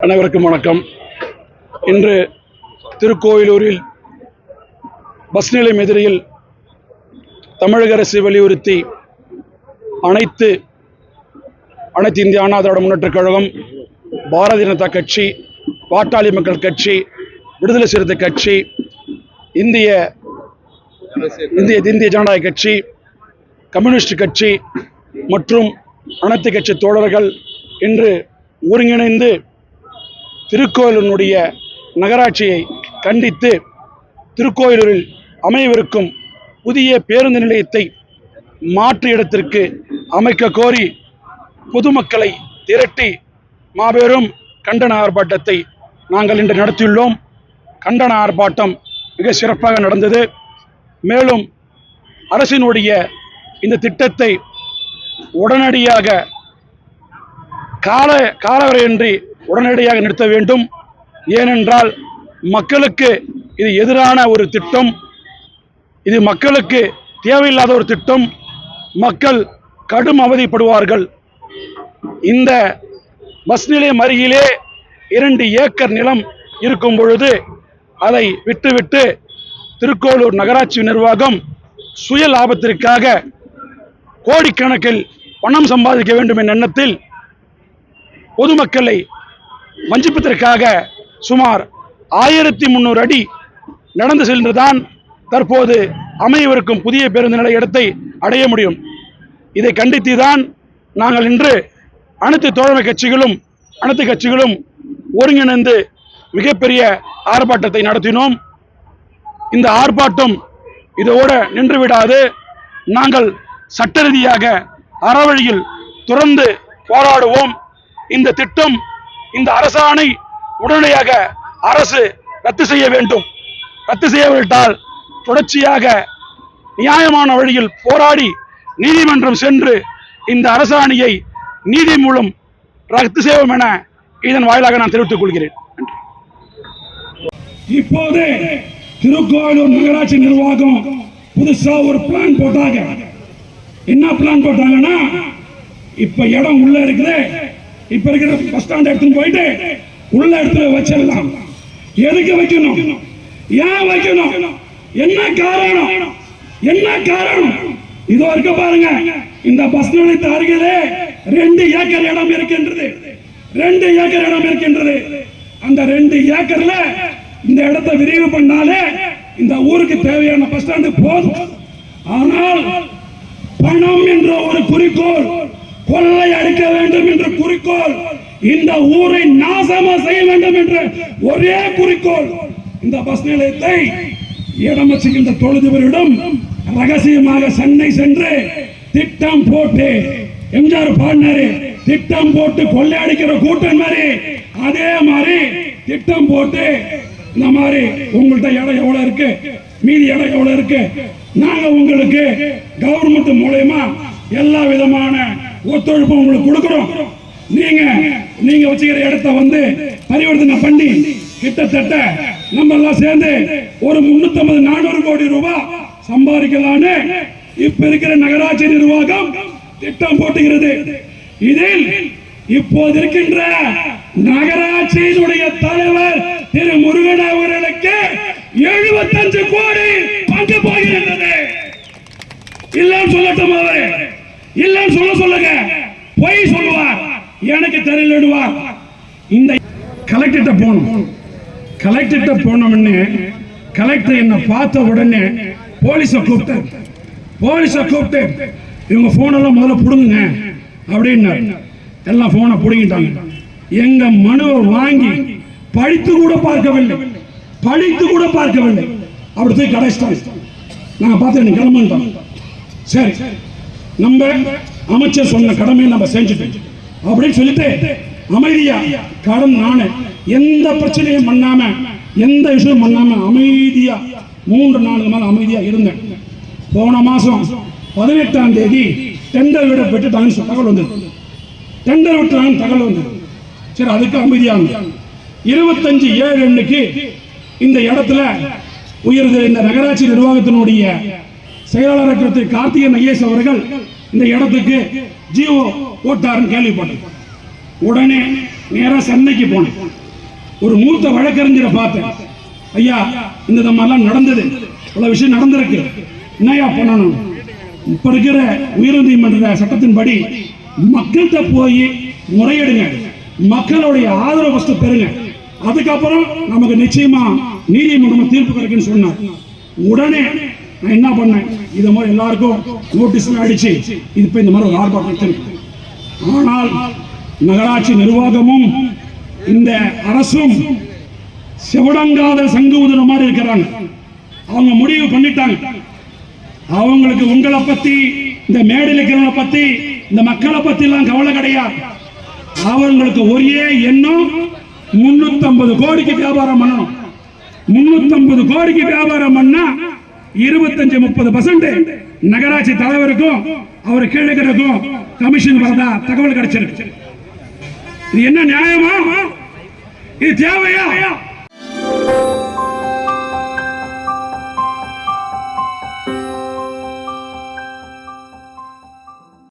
அனைவருக்கும் வணக்கம். இன்று திருக்கோயிலூரில் பஸ் நிலையம் எதிரில் தமிழக அரசு வலியுறுத்தி அனைத்து இந்திய அண்ணா திராவிட முன்னேற்றக் கழகம், பாரதிய ஜனதா கட்சி, பாட்டாளி மக்கள் கட்சி, விடுதலை சிறுத்தை கட்சி, இந்திய ஜனநாயக கட்சி, கம்யூனிஸ்ட் கட்சி மற்றும் அனைத்து கட்சி தோழர்கள் இன்று ஒருங்கிணைந்து திருக்கோயிலூரினுடைய நகராட்சியை கண்டித்து திருக்கோயிலூரில் அமையவிருக்கும் புதிய பேருந்து நிலையத்தை மாற்று இடத்திற்கு அமைக்க கோரி பொதுமக்களை திரட்டி மாபெரும் கண்டன ஆர்ப்பாட்டத்தை நாங்கள் இன்று நடத்தியுள்ளோம். கண்டன ஆர்ப்பாட்டம் மிக சிறப்பாக நடந்தது. மேலும் அரசினுடைய இந்த திட்டத்தை உடனடியாக காலவரையின்றி உடனடியாக நிறுத்த வேண்டும். ஏனென்றால் மக்களுக்கு இது எதிரான ஒரு திட்டம், இது மக்களுக்கு தேவையில்லாத ஒரு திட்டம். மக்கள் கடும் அவதிப்படுவார்கள். இந்த பஸ் நிலையம் அருகிலே 2 ஏக்கர் நிலம் இருக்கும் பொழுது அதை விட்டுவிட்டு திருக்கோயிலூர் நகராட்சி நிர்வாகம் சுய லாபத்திற்காக கோடிக்கணக்கில் பணம் சம்பாதிக்க வேண்டும் என்ற எண்ணத்தில் பொதுமக்களை வஞ்சிப்பதற்காக சுமார் 1300 அடி நடந்து சென்றுதான் தற்போது அமையவிருக்கும் புதிய பேருந்து நிலைய இடத்தை அடைய முடியும். இதை கண்டித்துதான் நாங்கள் இன்று அனைத்து தோழமை கட்சிகளும் ஒருங்கிணைந்து மிகப்பெரிய ஆர்ப்பாட்டத்தை நடத்தினோம். இந்த ஆர்ப்பாட்டம் இதோடு நின்றுவிடாது. நாங்கள் சட்ட ரீதியாக அறவழியில் தொடர்ந்து போராடுவோம். இந்த திட்டம், இந்த அரசாணை உடனடியாக அரசு ரத்து செய்ய வேண்டும். ரத்து செய்யவிட்டால் தொடர்ச்சியாக நியாயமான வழியில் போராடி நீதிமன்றம் சென்று இந்த அரசாணையை நீதி மூலம் ரத்து செய்வோம் என இதன் வாயிலாக நான் தெரிவித்துக் கொள்கிறேன். இப்போது திருக்கோயிலூர் நகராட்சி நிர்வாகம் புதுசா ஒரு பிளான் போட்டாங்க. என்ன பிளான் போட்டாங்கன்னா, இப்ப இடம் உள்ள இருக்குது, இப்ப இருக்கிற பஸ் ஸ்டாண்ட் எடுத்துன்னு போயிட்டு உள்ள இடத்துல வச்சிடலாம். எதுக்கு வைக்கணும்? ஏன் வைக்கணும்? என்ன காரணம்? இதோ இருக்க பாருங்க, இந்த பஸ் நிலையத்து அருகிலே 2 ஏக்கர் இடம் இருக்கின்றது. 2 ஏக்கர் இடம் இருக்கின்றது. அந்த 2 ஏக்கர்ல இந்த இடத்தை விரிவு பண்ணாலே இந்த ஊருக்கு தேவையான பஸ் ஸ்டாண்டு போதும். ஆனால் பணம் என்ற ஒரு குறிக்கோள், கொள்ளை அடிக்க வேண்டும் என்ற குறிக்கோள், இந்த ஊரை நாசமா செய்ய வேண்டும் என்ற ஒரே குறிக்கோள் இந்த பஸ் நிலையத்தை இடம் வச்சுக்கின்ற தொழிலதிபரிடம் ரகசியமாக சென்னை சென்று திட்டம் போட்டு, எம்ஜிஆர் பாடினாரு, திட்டம் போட்டு கொள்ளையடிக்கிற கூட்டம் மாதிரி, அதே மாதிரி திட்டம் போட்டு இந்த மாதிரி உங்கள்கிட்ட இடம் எவ்வளவு இருக்கு, மீதி இடம் எவ்வளவு இருக்கு, நாங்க உங்களுக்கு கவர்மெண்ட் மூலமா எல்லா விதமான ஒத்துழைப்பு உங்களுக்கு கொடுக்கிறோம். நீங்க வச்சுக்கிற இடத்தை பரிவர்த்தனை பண்ணி கிட்டத்தட்ட நம்ம எல்லாம் சேர்ந்து ஒரு 350-400 கோடி ரூபாய் சம்பாதிக்கலான்னு இப்ப இருக்கிற நகராட்சி நிர்வாகம் திட்டம் போட்டுகிறது. இதில் இப்போது இருக்கின்ற நகராட்சியினுடைய தலைவர் திரு முருகன் அவர்களுக்கு 75 கோடி பங்கு போகிறது. இல்லன்னு சொல்லட்டும், அவரு இல்லன்னு சொல்லுங்க, பொய் சொல்லுவார், எனக்கு தெரியலடுவார். இந்த கலெக்டர்கிட்ட போனோம்னு கலெக்டர் என்ன பார்த்த உடனே போலீஸை கூப்பிட்டு இவங்க போனெல்லாம் முதல்ல புடுங்க அப்படின்னு எல்லாம் போனை புடுங்கிட்டாங்க. எங்க மனுவை வாங்கி படித்து கூட பார்க்கவில்லை. அப்படி போய் கடைசிட்டாங்க. நாங்க பார்த்து கிளம்பிட்டோம். சரி, நம்ம அமைச்சர் சொன்ன கடமையை நம்ம செஞ்சுட்டோம் அப்படின்னு சொல்லிட்டு அமைதியா கடந்த நானே எந்த பிரச்சனையும் பண்ணாம, எந்த விஷயம் பண்ணாம அமைதியா 3 நாளுக்கு மேல அமைதியா இருந்தேன். போன மாசம் 18ஆம் தேதி டெண்டர் விட பெற்றுட்டாங்கன்னு தகவல் வந்தது. டெண்டர் விட்டுறாங்கன்னு தகவல் வந்தது. சரி, அதுக்கு அமைதியாக 25/7 அன்னைக்கு இந்த இடத்துல இந்த நகராட்சி நிர்வாகத்தினுடைய செயலாளர் திரு கார்த்திகேயன் ஐஏஎஸ் அவர்கள் இந்த இடத்துக்கு ஜிஓ போட்டாருன்னு கேள்விப்பட்டேன். உடனே நேரா சென்னைக்கு போனேன். ஒரு மூத்த வழக்கறிஞரை பார்த்தேன். ஐயா, இந்த மாதிரிலாம் நடந்தது, இவ்வளவு விஷயம் நடந்திருக்கு, என்னையா பண்ணணும்? இப்ப இருக்கிற உயர்நீதிமன்ற சட்டத்தின்படி மக்கள்கிட்ட போய் முறையிடுங்க, மக்களுடைய ஆதரவு ஃபர்ஸ்ட் பெறுங்க, அதுக்கப்புறம் நமக்கு நிச்சயமா நீதிமன்றம் தீர்ப்பு கிடைக்குன்னு சொன்னார். உடனே நான் என்ன பண்ணேன், இதை மாதிரி எல்லாருக்கும் நோட்டீஸ் அடிச்சு இப்ப இந்த மாதிரி ஒரு ஆர்ப்பாட்டம். ஆனால் நகராட்சி நிர்வாகமும் இந்த அரசும் செவடங்காத சங்கு ஊதுற மாதிரி இருக்கிறாங்க. அவங்க முடிவு பண்ணிட்டாங்க. அவங்களுக்கு உங்களை பத்தி, இந்த மேடையில் இருக்கிறவங்களை பத்தி, இந்த மக்களை பத்தி எல்லாம் கவலை கிடையாது. அவங்களுக்கு ஒரே எண்ணம் 350 கோடிக்கு வியாபாரம் பண்ணணும். 350 கோடிக்கு வியாபாரம் பண்ணா 25-30% நகராட்சி தலைவருக்கும் அவர் கீழே இருக்கும் கமிஷன் வரதா தகவல் கிடைச்சிருக்கு. இது என்ன நியாயமா? இது தேவையா?